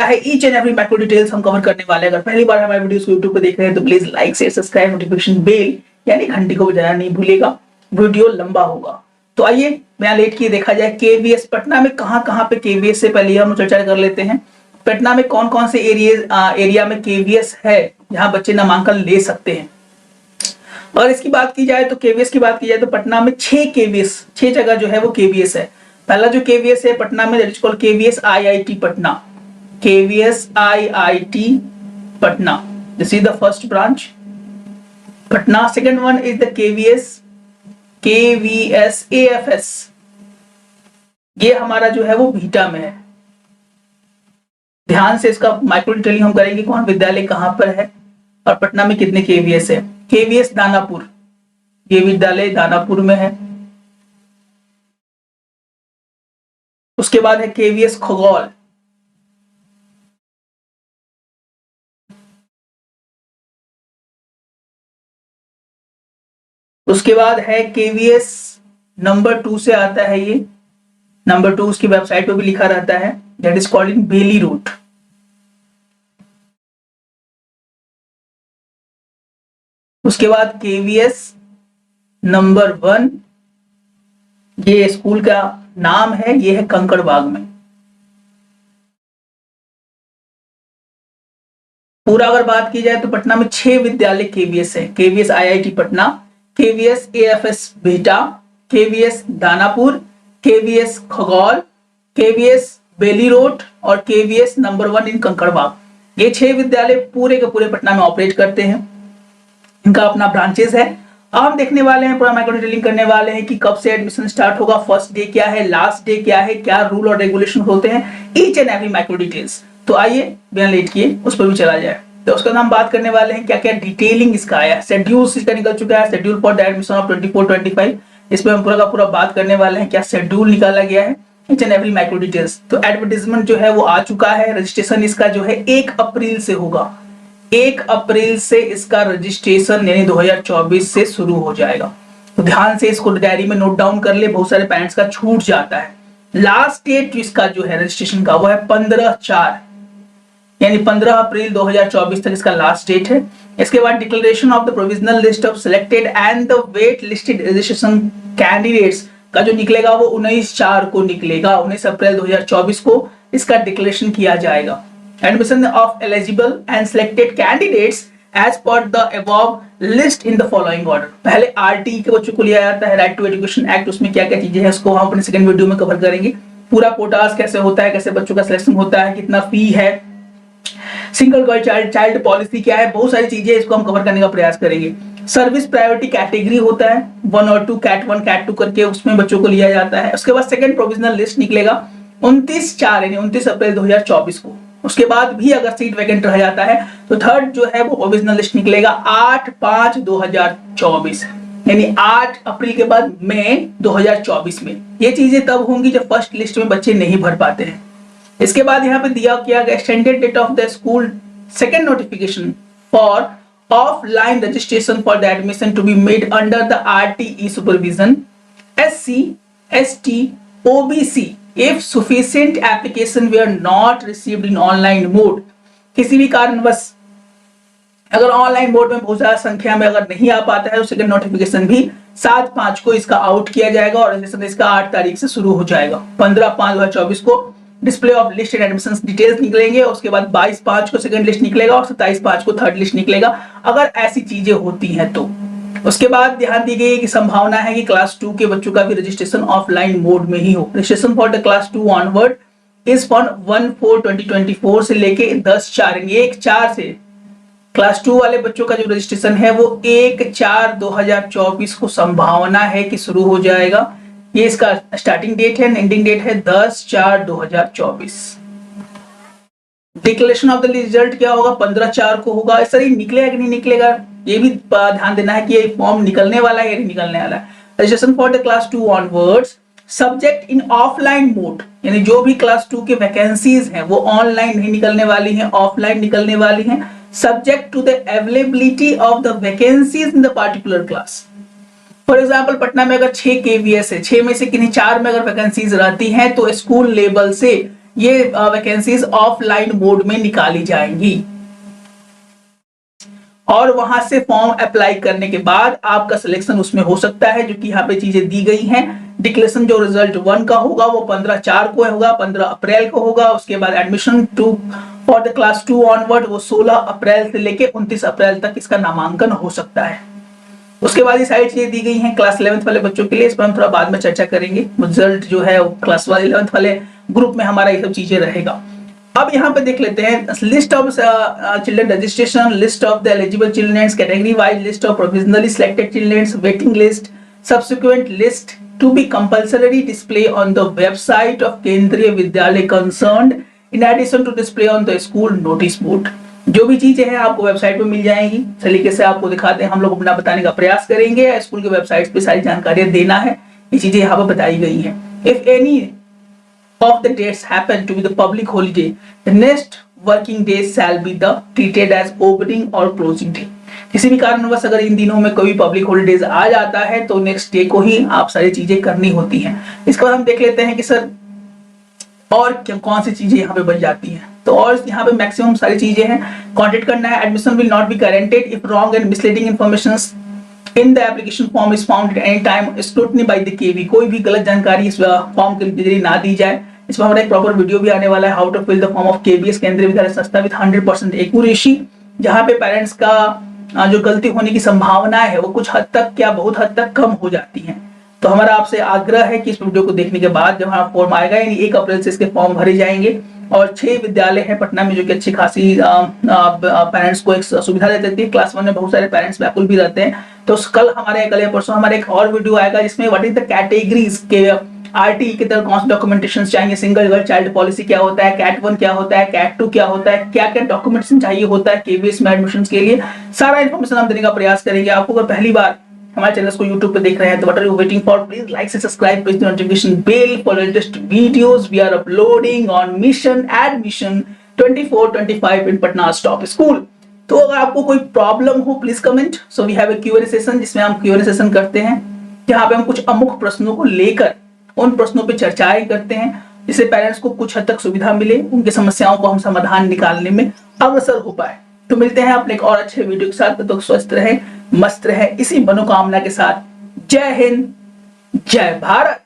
है each and every macro details हम cover करने वाले हैं। अगर पहली बार हमारे वीडियोस को यूट्यूब पे देख रहे हैं तो please like share subscribe notification bell यानी घंटी को बजाना नहीं भूलिएगा, वीडियो लंबा होगा। तो आइए बिना लेट किए देखा जाए केवीएस पटना में कहां पे केवीएस से पहले हम चर्चा कर लेते हैं। पटना में कौन कौन से एरिया में केवीएस है जहां बच्चे नामांकन ले सकते हैं। और इसकी बात की जाए तो केवीएस की बात की जाए तो पटना में 6 केवीएस 6 जगह जो है वो केवीएस है। पहला जो केवीएस है पटना में that is called KVS IIT Patna, KVS IIT Patna. This is the first branch, Patna. Second one is the KVS AFS. ये हमारा जो है वो भीटा में है। ध्यान से इसका माइक्रो डिटेलिंग हम करेंगे, कौन विद्यालय कहां पर है और पटना में कितने केवीएस है। KVS दानापुर, ये विद्यालय दानापुर में है। उसके बाद है KVS खगौल, उसके बाद है केवीएस नंबर 2 से आता है ये नंबर 2, उसकी वेबसाइट पे भी लिखा रहता है that is called in Bailey Road. उसके बाद केवीएस नंबर 1, ये स्कूल का नाम है, ये है कंकड़बाग में। पूरा अगर बात की जाए तो पटना में 6 विद्यालय केवीएस है। KVS IIT Patna, KVS AFS Bhita, KVS Danapur, KVS Khagaul, KVS बेली रोड और KVS नंबर 1 इन कंकड़बाग। ये 6 विद्यालय पूरे के पूरे पटना में ऑपरेट करते हैं। इनका अपना ब्रांचेस है। अब हम देखने वाले हैं, पूरा माइक्रो डिटेलिंग करने वाले हैं कि कब से एडमिशन स्टार्ट होगा, फर्स्ट डे क्या है, लास्ट डे क्या है, क्या रूल और रेगुलेशन होते हैं, each and every micro details. तो आइए बिना लेट किए उस पर भी चला जाए। तो उसका हम बात करने वाले हैं क्या क्या डिटेलिंग इसका आया। शेड्यूल इसका निकल चुका है, schedule for the admission of 24-25। इसमें हम पूरा का पूरा बात करने वाले हैं क्या शेड्यूल निकाला गया है, each and every micro details. तो एडवर्टाइजमेंट जो है वो आ चुका है। रजिस्ट्रेशन इसका जो है 1 अप्रैल से होगा। 1 अप्रैल से इसका रजिस्ट्रेशन यानी 2024 से शुरू हो जाएगा। तो ध्यान से इसको डायरी में नोट डाउन कर ले, बहुत सारे पेरेंट्स का छूट जाता है। लास्ट डेट इसका जो है रजिस्ट्रेशन का वो है 15/4 यानी 15 अप्रैल 2024 तक इसका लास्ट डेट है। इसके बाद declaration of the provisional list of selected and the wait listed registration candidates का जो निकलेगा वो 19/4 को निकलेगा। 19 अप्रैल 2024 को इसका डिक्लेरेशन किया जाएगा। Admission of eligible and selected candidates as per the above list in the following order. पहले RT के बच्चों को लिया जाता है, राइट टू एजुकेशन एक्ट, उसमें क्या क्या चीजें हैं उसको हम अपने सेकंड वीडियो में कवर करेंगे। पूरा कोटास कैसे होता है, कैसे बच्चों का सिलेक्शन होता है, कितना फी है, सिंगल गर्ल चाइल्ड पॉलिसी क्या है, बहुत सारी चीजें इसको हम कवर करने का प्रयास करेंगे। सर्विस प्रायोरिटी कैटेगरी होता है 1 और 2, कैट 1 कैट 2 करके उसमें बच्चों को लिया जाता है। उसके बाद सेकंड प्रोविजनल लिस्ट निकलेगा 29/4 यानी 29 अप्रैल 2024 को। उसके बाद भी अगर सीट वैकेंट रह जाता है तो थर्ड जो है वो प्रोविजनल लिस्ट निकलेगा 8/5/2024 यानी 8 अप्रैल के बाद मई 2024 में। ये चीजें तब होंगी जब फर्स्ट लिस्ट में बच्चे नहीं भर पाते हैं। इसके बाद यहाँ पे दिया किया गया extended date of the school second notification for offline registration for the admission to be made under the RTE supervision SC ST OBC if sufficient application were not received in online mode। किसी भी कारणवश अगर online mode में बहुत ज्यादा संख्या में अगर नहीं आ पाता है तो सेकंड नोटिफिकेशन भी 7/5 को इसका आउट किया जाएगा और रजिस्ट्रेशन इसका 8 तारीख से शुरू हो जाएगा। 15/5/2024 को display of list and admission details निकलेंगे। उसके बाद 22/5 को सेकंड लिस्ट निकलेगा और 27/5 को थर्ड लिस्ट निकलेगा अगर ऐसी चीजें होती हैं तो। उसके बाद ध्यान दी गई कि संभावना है कि क्लास 2 के बच्चों का भी रजिस्ट्रेशन ऑफलाइन मोड में ही हो। Registration for the class 2 onward is from 1/4/2024 से लेके 10/4 1/4 से क्लास 2 वाले बच्चों का जो रजिस्ट्रेशन है वो 1/4/2024 को संभावना है कि शुरू हो जाएगा। ये इसका स्टार्टिंग डेट है, एंडिंग डेट है 10/4/2024। डिक्लेरेशन ऑफ द रिजल्ट क्या होगा 15/4 को होगा। इस तरह निकलेगा कि नहीं निकलेगा ये भी ध्यान देना है कि ये फॉर्म निकलने वाला है या नहीं निकलने वाला है। Registration for the class 2 onwards subject in offline mode यानी जो भी क्लास 2 की वैकेंसीज हैं वो ऑनलाइन नहीं निकलने वाली हैं, ऑफलाइन निकलने वाली हैं, subject to the availability of the vacancies in the particular class. For example Patna में अगर 6 केवीएस है, 6 में से किन्हीं 4 में अगर वैकेंसीज रहती हैं तो स्कूल लेवल से ये वैकेंसीज ऑफलाइन मोड में निकाली जाएंगी और वहां से फॉर्म अप्लाई करने के बाद आपका सिलेक्शन उसमें हो सकता है, जो कि यहाँ पे चीजें दी गई हैं। डिक्लेरेशन जो रिजल्ट 1 का होगा वो 15/4 को होगा, 15 अप्रैल को होगा। उसके बाद admission for the class 2 onward वो 16 अप्रैल से लेके 29 अप्रैल तक इसका नामांकन हो सकता है। उसके बाद ये सारी चीजें दी गई हैं क्लास 11th वाले बच्चों के लिए, इस पर हम थोड़ा बाद में चर्चा करेंगे। रिजल्ट जो है क्लास 11th वाले ग्रुप में हमारा ये सब चीजें रहेगा। अब यहाँ पे देख लेते हैं list of children registration, list of the eligible children, category wise list of provisionally selected children, waiting list, subsequent list to be compulsory display on the website of Kendriya Vidyalaya concerned in addition to display on the school notice board. जो भी चीजें हैं आपको website पे मिल जाएंगी, तरीके से आपको दिखाते हैं, हम लोग अपना बताने का प्रयास करेंगे। स्कूल के वेबसाइट पे सारी जानकारियां देना है, ये चीजें यहाँ पे बताई गई हैं। If any of the dates happen to be the public holiday, the next working days shall be the treated as opening or closing day। किसी भी कारणवश अगर इन दिनों में कोई पब्लिक हॉलीडेज आ जाता है तो नेक्स्ट डे को ही आप सारी चीजें करनी होती हैं। इसके बाद हम देख लेते हैं कि सर और कौन सी चीजें यहाँ पे बन जाती हैं। तो और यहाँ पे मैक्सिमम सारी चीजें हैं। कॉन्टेक्ट करना है, admission will not be guaranteed if wrong and misleading information in the application form is found at any time scrutiny by the KV. कोई भी गलत जानकारी इस फॉर्म के जरिए ना दी जाए। इसमें हमारा एक प्रॉपर वीडियो भी आने वाला है, how to fill the form of KVS Kendriya Vidyalaya संस्था विद 100% एक्यूरेसी, जहां पे पेरेंट्स का जो गलती होने की संभावना है वो कुछ हद तक क्या बहुत हद तक कम हो जाती है। तो हमारा आपसे आग्रह है कि इस वीडियो को देखने के बाद जब हमारा फॉर्म आएगा, यानी 1 अप्रैल से इसके फॉर्म भरे जाएंगे और 6 विद्यालय है पटना में जो कि अच्छी खासी पेरेंट्स को एक सुविधा दे देती है। क्लास 1 में बहुत सारे पेरेंट्स व्याकुल भी रहते हैं। तो कल या परसों हमारे एक और वीडियो आएगा जिसमें व्हाट इज द कैटेगरीज के आरटी की तरह कौन से डॉक्यूमेंटेशन चाहिए, सिंगल गर्ल चाइल्ड पॉलिसी क्या होता है, कैट 1 क्या होता है, कैट 2 क्या होता है, क्या क्या डॉक्यूमेंटेशन चाहिए होता है केवीएस में एडमिशन के लिए, सारा इन्फॉर्मेशन हम देने का प्रयास करेंगे आपको। अगर पहली बार हमारे चैनल को YouTube पे देख रहे हैं तो what are you waiting for, please like से subscribe, press the notification bell for latest videos we are uploading on mission admission 24-25 in Patna top school. तो अगर आपको कोई प्रॉब्लम हो please comment. So we have a Q&A session जिसमें हम Q&A session करते हैं, जहां पे हम कुछ अमुक प्रश्नों को लेकर उन प्रश्नों पे चर्चाएं करते हैं जिससे पेरेंट्स को कुछ हद तक सुविधा मिले, उनकी समस्याओं को हम समाधान निकालने में अग्रसर हो पाए। तो मिलते हैं अपने एक और अच्छे वीडियो के साथ। तो स्वस्थ रहें, मस्त रहें, इसी मनोकामना के साथ। जय हिंद, जय भारत।